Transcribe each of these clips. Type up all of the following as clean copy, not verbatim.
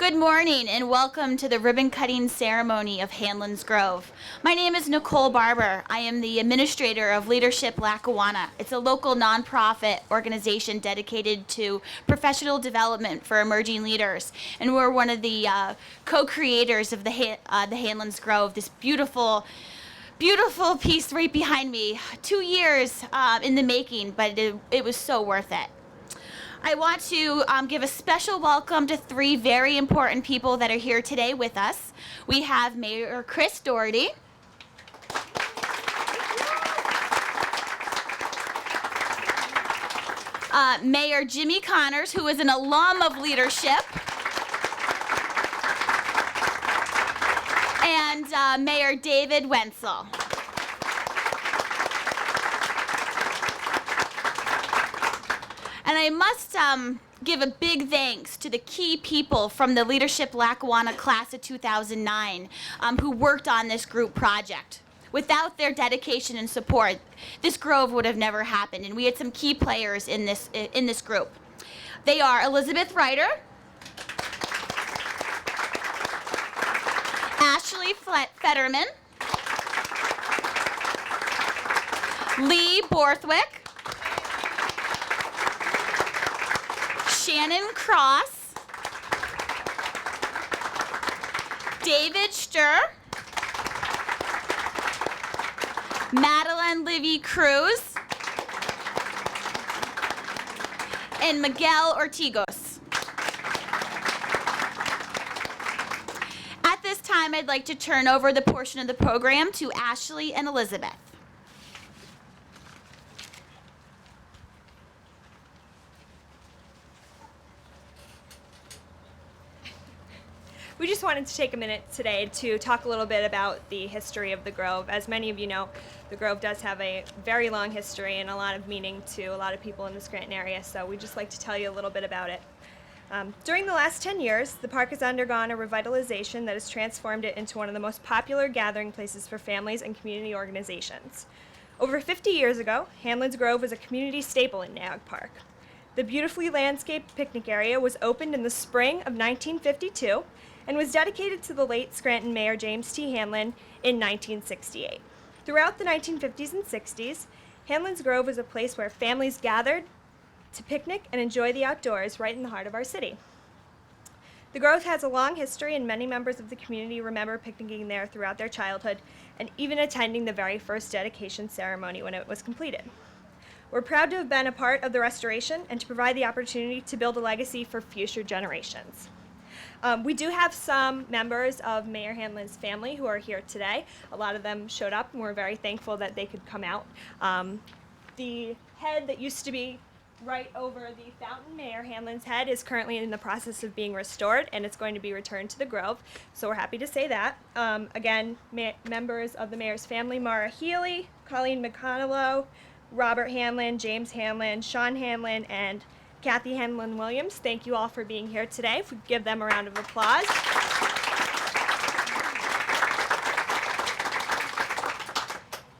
Good morning and welcome to the ribbon cutting ceremony of Hanlon's Grove. My name is Nicole Barber. I am the administrator of Leadership Lackawanna. It's a local nonprofit organization dedicated to professional development for emerging leaders. And we're one of the co-creators of the Hanlon's Grove, this beautiful piece right behind me. 2 years in the making, but it was so worth it. I want to give a special welcome to three very important people that are here today with us. We have Mayor Chris Doherty, Mayor Jimmy Connors, who is an alum of leadership, and Mayor David Wenzel. And I must give a big thanks to the key people from the Leadership Lackawanna class of 2009 who worked on this group project. Without their dedication and support, this Grove would have never happened, and we had some key players in this group. They are Elizabeth Ryder, Ashley Fetterman, Lee Borthwick, Shannon Cross, David Sturr, Madeline Livy Cruz, and Miguel Ortigos. At this time, I'd like to turn over the portion of the program to Ashley and Elizabeth. We just wanted to take a minute today to talk a little bit about the history of the Grove. As many of you know, the Grove does have a very long history and a lot of meaning to a lot of people in the Scranton area, so we'd just like to tell you a little bit about it. During the last 10 years, the park has undergone a revitalization that has transformed it into one of the most popular gathering places for families and community organizations. Over 50 years ago, Hanlon's Grove was a community staple in Nag Park. The beautifully landscaped picnic area was opened in the spring of 1952 and was dedicated to the late Scranton Mayor James T. Hanlon in 1968. Throughout the 1950s and 60s, Hanlon's Grove was a place where families gathered to picnic and enjoy the outdoors right in the heart of our city. The Grove has a long history, and many members of the community remember picnicking there throughout their childhood and even attending the very first dedication ceremony when it was completed. We're proud to have been a part of the restoration and to provide the opportunity to build a legacy for future generations. We do have some members of Mayor Hanlon's family who are here today. A lot of them showed up, and we're very thankful that they could come out. The head that used to be right over the fountain, Mayor Hanlon's head, is currently in the process of being restored, and it's going to be returned to the Grove, so we're happy to say that. Again, members of the mayor's family, Mara Healy, Colleen McConnellow, Robert Hanlon, James Hanlon, Sean Hanlon, and Kathy Hanlon-Williams, thank you all for being here today. If we could give them a round of applause.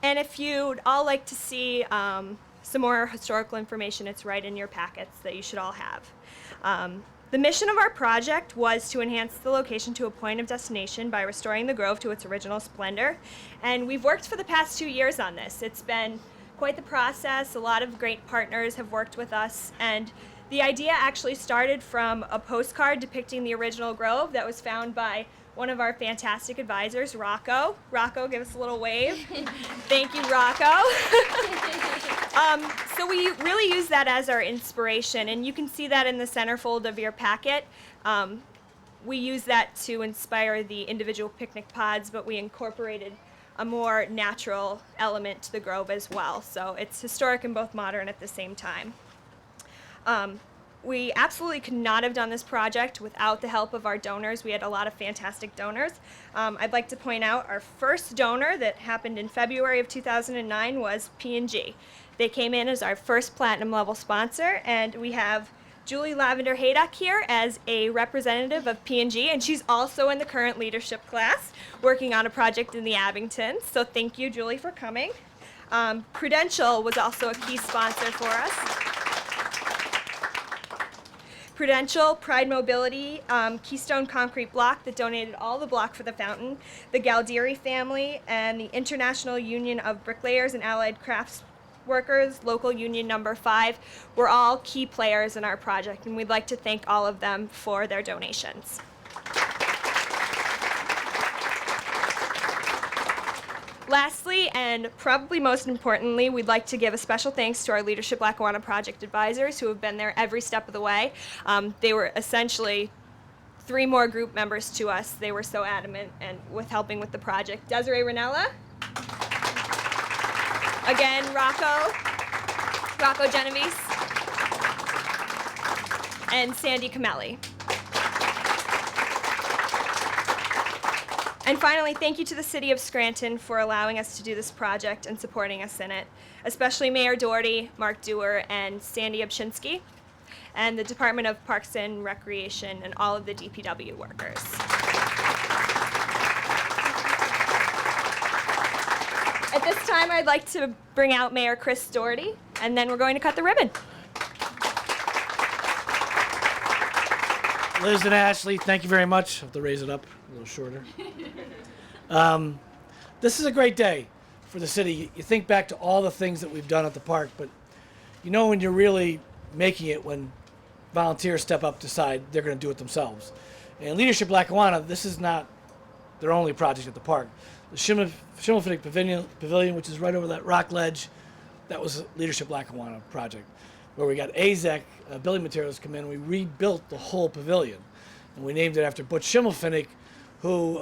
And if you'd all like to see some more historical information, it's right in your packets that you should all have. The mission of our project was to enhance the location to a point of destination by restoring the Grove to its original splendor. And we've worked for the past 2 years on this. It's been quite the process. A lot of great partners have worked with us, and the idea actually started from a postcard depicting the original Grove that was found by one of our fantastic advisors, Rocco. Rocco, give us a little wave. Thank you, Rocco. So we really use that as our inspiration, and you can see that in the centerfold of your packet. We use that to inspire the individual picnic pods, but we incorporated a more natural element to the Grove as well. So it's historic and both modern at the same time. We absolutely could not have done this project without the help of our donors. We had a lot of fantastic donors. I'd like to point out our first donor that happened in February of 2009 was P&G. They came in as our first platinum level sponsor, and we have Julie Lavender Haydock here as a representative of P&G, and she's also in the current leadership class working on a project in the Abington. So thank you, Julie, for coming. Prudential was also a key sponsor for us. Prudential, Pride Mobility, Keystone Concrete Block that donated all the block for the fountain, the Galdieri family, and the International Union of Bricklayers and Allied Crafts Workers, local union number 5, were all key players in our project, and we'd like to thank all of them for their donations. Lastly, and probably most importantly, we'd like to give a special thanks to our Leadership Lackawanna project advisors who have been there every step of the way. They were essentially 3 more group members to us. They were so adamant and with helping with the project. Desiree Ranella. Again, Rocco Genovese. And Sandy Camelli. And finally, thank you to the City of Scranton for allowing us to do this project and supporting us in it, especially Mayor Doherty, Mark Dewar, and Sandy Obshinsky, and the Department of Parks and Recreation and all of the DPW workers. At this time, I'd like to bring out Mayor Chris Doherty, and then we're going to cut the ribbon. Liz and Ashley, thank you very much. I have to raise it up a little shorter. This is a great day for the city. You think back to all the things that we've done at the park, but you know when you're really making it when volunteers step up, decide they're going to do it themselves. And Leadership Lackawanna, this is not their only project at the park. The Schimmelfinnig Pavilion, which is right over that rock ledge, that was a Leadership Lackawanna project, where we got AZEC building materials come in, and we rebuilt the whole pavilion. And we named it after Butch Schimmelfinnig, who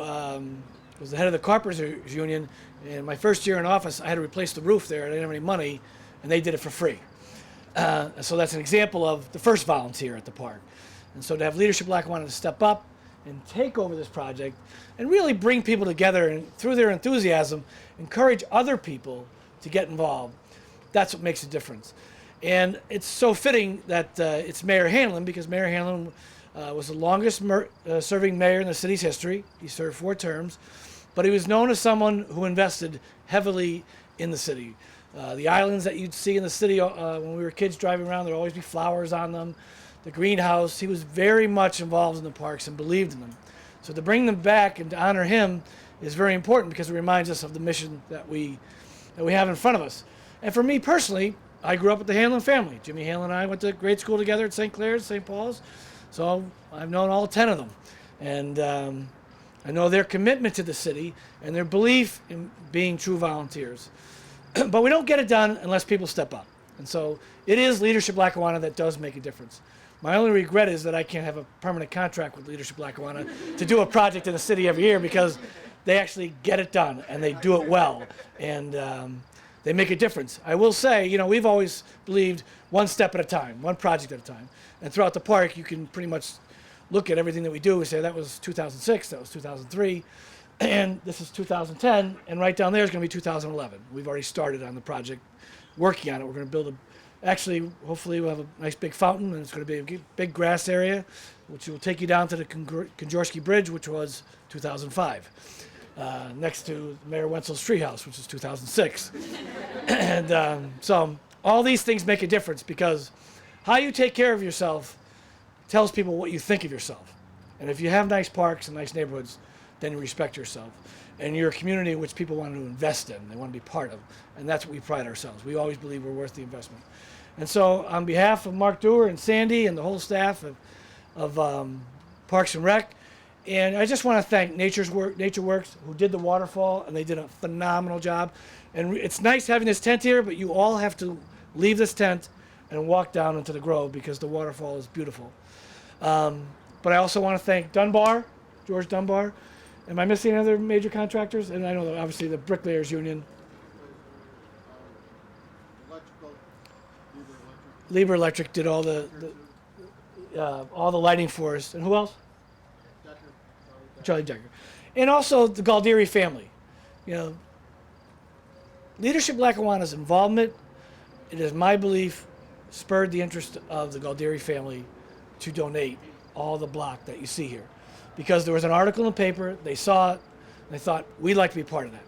was the head of the Carpenters Union. And my first year in office, I had to replace the roof there. I didn't have any money, and they did it for free. So that's an example of the first volunteer at the park. And so to have Leadership Lackawanna to step up and take over this project and really bring people together and through their enthusiasm, encourage other people to get involved, that's what makes a difference. And it's so fitting that it's Mayor Hanlon, because Mayor Hanlon was the longest serving mayor in the city's history. He served 4 terms, but he was known as someone who invested heavily in the city. The islands that you'd see in the city when we were kids driving around, there'd always be flowers on them. The greenhouse, he was very much involved in the parks and believed in them. So to bring them back and to honor him is very important, because it reminds us of the mission that we have in front of us. And for me personally, I grew up with the Hanlon family. Jimmy Hanlon and I went to grade school together at St. Clair's, St. Paul's. So I've known all 10 of them. And I know their commitment to the city and their belief in being true volunteers. But we don't get it done unless people step up. And so it is Leadership Lackawanna that does make a difference. My only regret is that I can't have a permanent contract with Leadership Lackawanna to do a project in the city every year, because they actually get it done and they do it well. And they make a difference. I will say, you know, we've always believed one step at a time, one project at a time. And throughout the park, you can pretty much look at everything that we do. We say that was 2006, that was 2003, and this is 2010, and right down there is going to be 2011. We've already started on the project, working on it. We're going to build actually, hopefully we'll have a nice big fountain, and it's going to be a big grass area, which will take you down to the Konjorski Bridge, which was 2005. Next to Mayor Wenzel's treehouse, which is 2006. And so all these things make a difference, because how you take care of yourself tells people what you think of yourself. And if you have nice parks and nice neighborhoods, then you respect yourself. And you're a community in which people want to invest in, they want to be part of. And that's what we pride ourselves. We always believe we're worth the investment. And so on behalf of Mark Dewar and Sandy and the whole staff of Parks and Rec, and I just want to thank Nature Works, who did the waterfall, and they did a phenomenal job. And it's nice having this tent here, but you all have to leave this tent and walk down into the Grove, because the waterfall is beautiful. But I also want to thank George Dunbar. Am I missing any other major contractors? And I know that obviously the Bricklayers Union. Lieber Electric did all the lighting for us. And who else? Charlie Decker. And also the Galdieri family. You know, Leadership Lackawanna's involvement, it is my belief, spurred the interest of the Galdieri family to donate all the block that you see here. Because there was an article in the paper, they saw it, and they thought, we'd like to be part of that.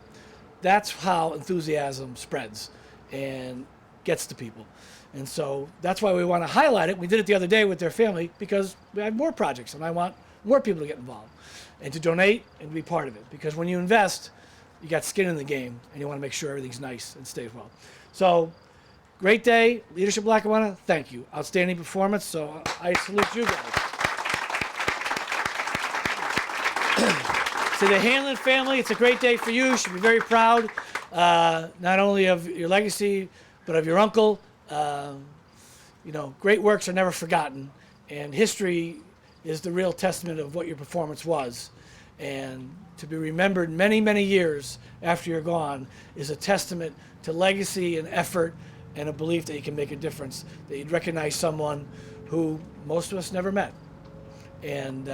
That's how enthusiasm spreads and gets to people. And so that's why we want to highlight it. We did it the other day with their family because we have more projects and I want more people to get involved and to donate and to be part of it. Because when you invest, you got skin in the game and you want to make sure everything's nice and stays well. So great day, Leadership Lackawanna, thank you. Outstanding performance, so I salute you guys. To the Hanlon family, it's a great day for you. You should be very proud, not only of your legacy, but of your uncle. You know, great works are never forgotten, and history is the real testament of what your performance was. And to be remembered many, many years after you're gone is a testament to legacy and effort and a belief that you can make a difference, that you'd recognize someone who most of us never met. And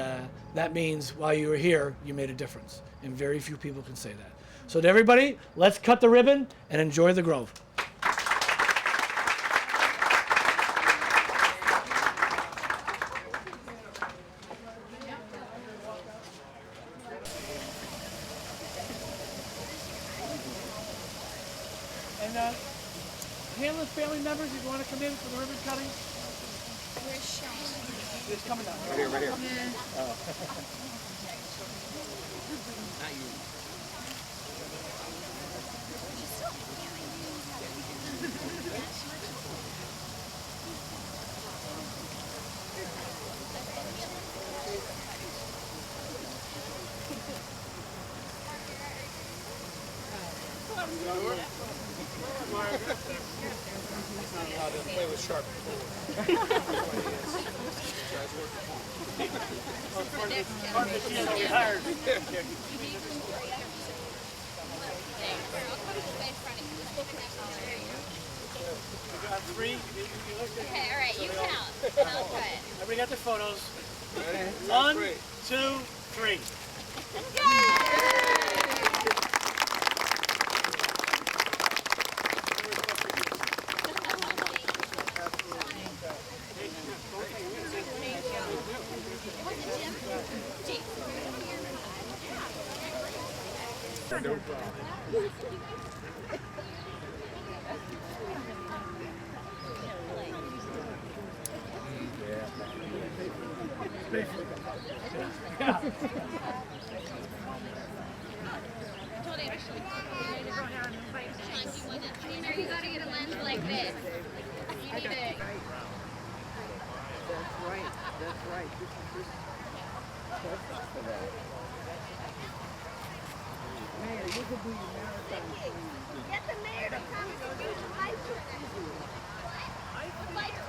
that means while you were here, you made a difference. And very few people can say that. So to everybody, let's cut the ribbon and enjoy the Grove. And Hanlon family members, if you want to come in for the ribbon cutting. Where's Sean? It's coming down. Right here, right here. Yeah. Oh. Not you. Play with sharp Three. Okay, all right, you count. I'll cut. Everybody got their photos. Ready? 1, 2, 3. You gotta get a lens like this. You need it. That's right. That's right. This is perfect for that. Mayor, you could do your marathon training. Get the mayor to come and do the lights. The lights.